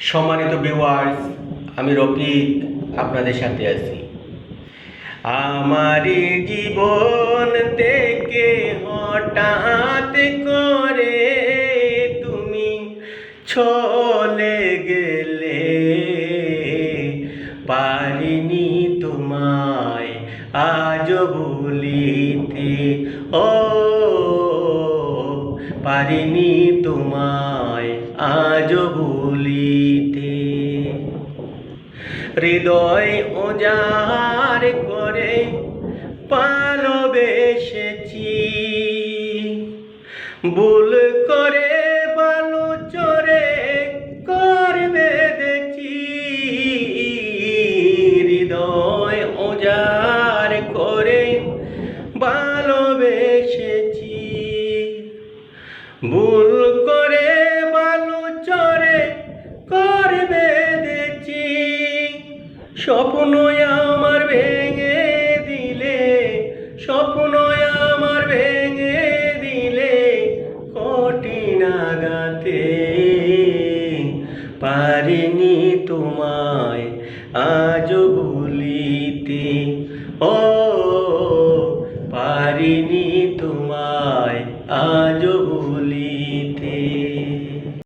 সম্মানিত ভিউয়ার্স, আমি রফিক আপনাদের সাথে আছি। আমার জীবন থেকে হঠাৎ করে তুমি চলে গেলে, পারিনি তোমায় আজ ভুলিতে। ও পারিনি তোমায় আজ ভুলিতে। হৃদয় উজাড় করে ভালোবেসেছি, ভুল করে বালু চরে কর বেঁধেছি। হৃদয় উজাড় করে ভালোবেসেছি, ভুল করে বালু চরে কর বেঁধেছি। স্বপ্ন আমার ভেঙে দিলে, স্বপ্ন আমার ভেঙে দিলে কঠিন আঘাতে। পারিনি তোমায় আজ ভুলিতে। ও পারিনি তোমায় আজ